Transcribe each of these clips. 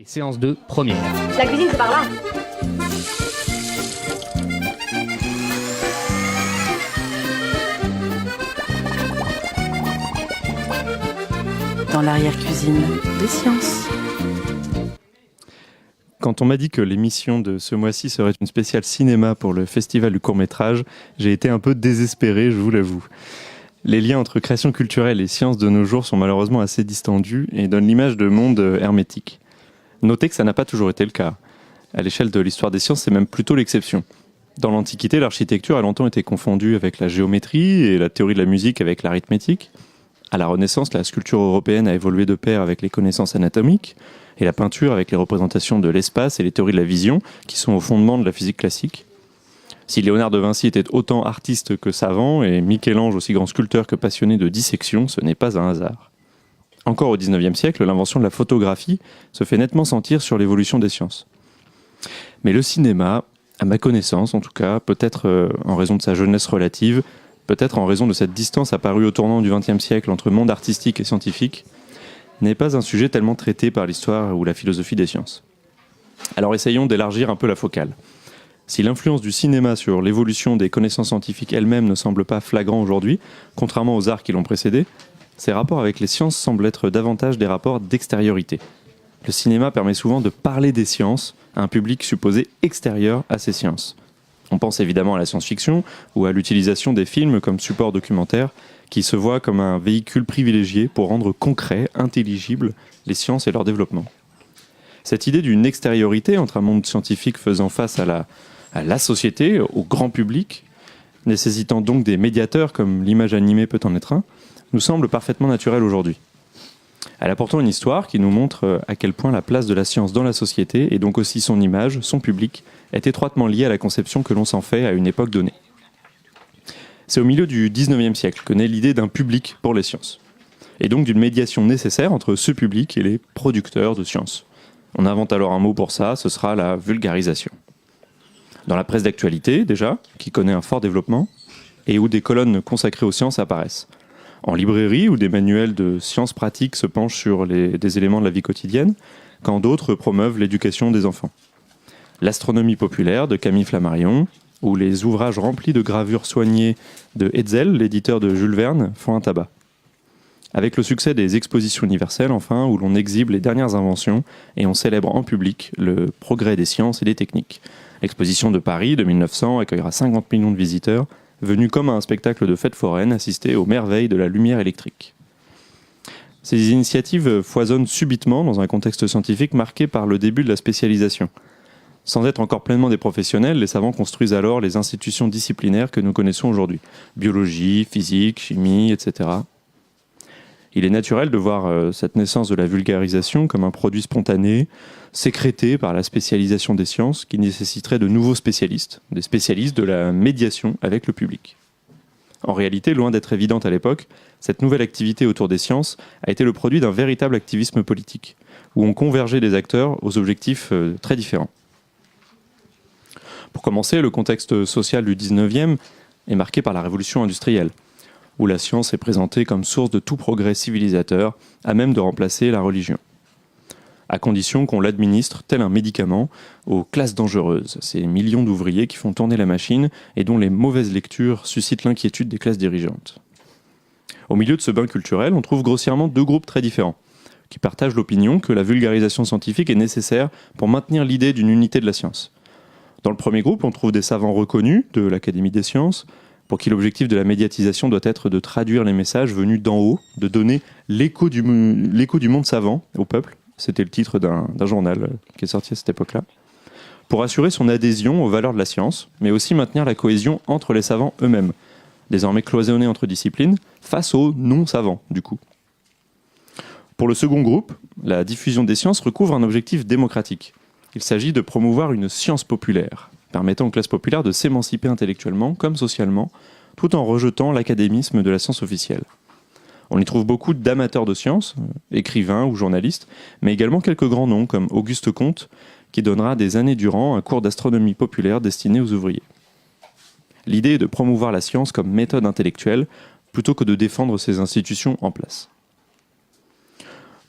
Et séance 2, première. La cuisine, c'est par là. Dans l'arrière-cuisine des sciences. Quand on m'a dit que l'émission de ce mois-ci serait une spéciale cinéma pour le festival du court-métrage, j'ai été un peu désespéré, je vous l'avoue. Les liens entre création culturelle et sciences de nos jours sont malheureusement assez distendus et donnent l'image de monde hermétique. Notez que ça n'a pas toujours été le cas. À l'échelle de l'histoire des sciences, c'est même plutôt l'exception. Dans l'Antiquité, l'architecture a longtemps été confondue avec la géométrie et la théorie de la musique avec l'arithmétique. À la Renaissance, la sculpture européenne a évolué de pair avec les connaissances anatomiques et la peinture avec les représentations de l'espace et les théories de la vision qui sont au fondement de la physique classique. Si Léonard de Vinci était autant artiste que savant et Michel-Ange aussi grand sculpteur que passionné de dissection, ce n'est pas un hasard. Encore au XIXe siècle, l'invention de la photographie se fait nettement sentir sur l'évolution des sciences. Mais le cinéma, à ma connaissance en tout cas, peut-être en raison de sa jeunesse relative, peut-être en raison de cette distance apparue au tournant du XXe siècle entre monde artistique et scientifique, n'est pas un sujet tellement traité par l'histoire ou la philosophie des sciences. Alors essayons d'élargir un peu la focale. Si l'influence du cinéma sur l'évolution des connaissances scientifiques elles-mêmes ne semble pas flagrant aujourd'hui, contrairement aux arts qui l'ont précédé, ces rapports avec les sciences semblent être davantage des rapports d'extériorité. Le cinéma permet souvent de parler des sciences à un public supposé extérieur à ces sciences. On pense évidemment à la science-fiction ou à l'utilisation des films comme support documentaire qui se voient comme un véhicule privilégié pour rendre concret, intelligible les sciences et leur développement. Cette idée d'une extériorité entre un monde scientifique faisant face à la société, au grand public, nécessitant donc des médiateurs comme l'image animée peut en être un, nous semble parfaitement naturelle aujourd'hui. Elle a pourtant une histoire qui nous montre à quel point la place de la science dans la société, et donc aussi son image, son public, est étroitement liée à la conception que l'on s'en fait à une époque donnée. C'est au milieu du XIXe siècle que naît l'idée d'un public pour les sciences, et donc d'une médiation nécessaire entre ce public et les producteurs de sciences. On invente alors un mot pour ça, ce sera la vulgarisation. Dans la presse d'actualité, déjà, qui connaît un fort développement, et où des colonnes consacrées aux sciences apparaissent. En librairie, où des manuels de sciences pratiques se penchent sur des éléments de la vie quotidienne, quand d'autres promeuvent l'éducation des enfants. L'astronomie populaire de Camille Flammarion, où les ouvrages remplis de gravures soignées de Hetzel, l'éditeur de Jules Verne, font un tabac. Avec le succès des expositions universelles, enfin, où l'on exhibe les dernières inventions et on célèbre en public le progrès des sciences et des techniques. L'exposition de Paris de 1900 accueillera 50 millions de visiteurs, venus comme à un spectacle de fête foraine assister aux merveilles de la lumière électrique. Ces initiatives foisonnent subitement dans un contexte scientifique marqué par le début de la spécialisation. Sans être encore pleinement des professionnels, les savants construisent alors les institutions disciplinaires que nous connaissons aujourd'hui. Biologie, physique, chimie, etc. Il est naturel de voir cette naissance de la vulgarisation comme un produit spontané, sécrété par la spécialisation des sciences, qui nécessiterait de nouveaux spécialistes, des spécialistes de la médiation avec le public. En réalité, loin d'être évidente à l'époque, cette nouvelle activité autour des sciences a été le produit d'un véritable activisme politique, où on convergeait des acteurs aux objectifs très différents. Pour commencer, le contexte social du 19e est marqué par la révolution industrielle, où la science est présentée comme source de tout progrès civilisateur, à même de remplacer la religion. À condition qu'on l'administre tel un médicament aux classes dangereuses, ces millions d'ouvriers qui font tourner la machine et dont les mauvaises lectures suscitent l'inquiétude des classes dirigeantes. Au milieu de ce bain culturel, on trouve grossièrement deux groupes très différents, qui partagent l'opinion que la vulgarisation scientifique est nécessaire pour maintenir l'idée d'une unité de la science. Dans le premier groupe, on trouve des savants reconnus de l'Académie des sciences, pour qui l'objectif de la médiatisation doit être de traduire les messages venus d'en haut, de donner l'écho du monde savant au peuple. C'était le titre d'un journal qui est sorti à cette époque-là. Pour assurer son adhésion aux valeurs de la science, mais aussi maintenir la cohésion entre les savants eux-mêmes, désormais cloisonnés entre disciplines, face aux non-savants, du coup. Pour le second groupe, la diffusion des sciences recouvre un objectif démocratique. Il s'agit de promouvoir une science populaire, permettant aux classes populaires de s'émanciper intellectuellement comme socialement, tout en rejetant l'académisme de la science officielle. On y trouve beaucoup d'amateurs de sciences, écrivains ou journalistes, mais également quelques grands noms comme Auguste Comte, qui donnera des années durant un cours d'astronomie populaire destiné aux ouvriers. L'idée est de promouvoir la science comme méthode intellectuelle, plutôt que de défendre ses institutions en place.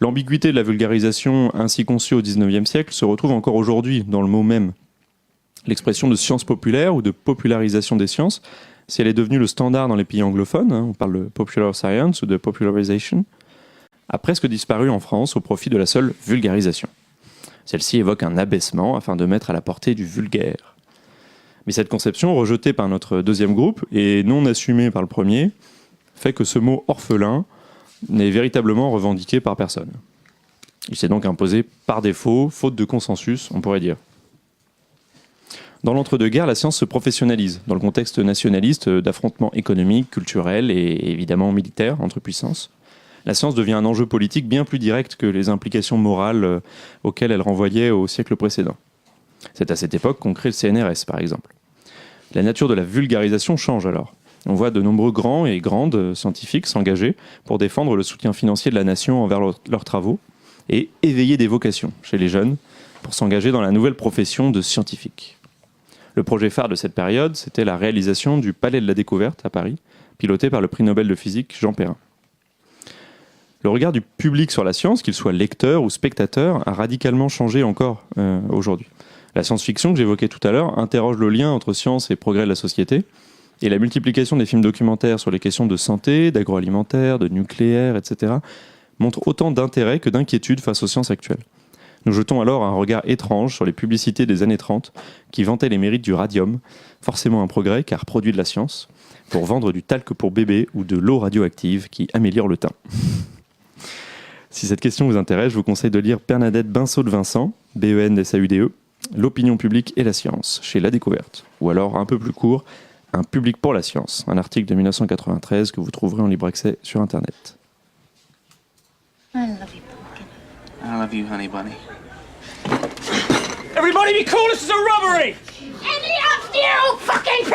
L'ambiguïté de la vulgarisation ainsi conçue au XIXe siècle se retrouve encore aujourd'hui dans le mot même. L'expression de science populaire ou de popularisation des sciences, si elle est devenue le standard dans les pays anglophones, on parle de popular science ou de popularization, a presque disparu en France au profit de la seule vulgarisation. Celle-ci évoque un abaissement afin de mettre à la portée du vulgaire. Mais cette conception, rejetée par notre deuxième groupe et non assumée par le premier, fait que ce mot orphelin n'est véritablement revendiqué par personne. Il s'est donc imposé par défaut, faute de consensus, on pourrait dire. Dans l'entre-deux-guerres, la science se professionnalise, dans le contexte nationaliste d'affrontements économiques, culturels et évidemment militaires entre puissances. La science devient un enjeu politique bien plus direct que les implications morales auxquelles elle renvoyait au siècle précédent. C'est à cette époque qu'on crée le CNRS, par exemple. La nature de la vulgarisation change alors. On voit de nombreux grands et grandes scientifiques s'engager pour défendre le soutien financier de la nation envers leurs travaux et éveiller des vocations chez les jeunes pour s'engager dans la nouvelle profession de scientifique. Le projet phare de cette période, c'était la réalisation du Palais de la Découverte à Paris, piloté par le prix Nobel de physique Jean Perrin. Le regard du public sur la science, qu'il soit lecteur ou spectateur, a radicalement changé encore aujourd'hui. La science-fiction que j'évoquais tout à l'heure interroge le lien entre science et progrès de la société, et la multiplication des films documentaires sur les questions de santé, d'agroalimentaire, de nucléaire, etc., montre autant d'intérêt que d'inquiétude face aux sciences actuelles. Nous jetons alors un regard étrange sur les publicités des années 30 qui vantaient les mérites du radium, forcément un progrès car produit de la science, pour vendre du talc pour bébé ou de l'eau radioactive qui améliore le teint. Si cette question vous intéresse, je vous conseille de lire Bernadette Binceau de Vincent, BENSAUDE, L'opinion publique et la science, chez La Découverte. Ou alors, un peu plus court, Un public pour la science, un article de 1993 que vous trouverez en libre accès sur Internet. I love you, Pumpkin. I love you, honey bunny. Everybody be cool, this is a robbery! Any of you fucking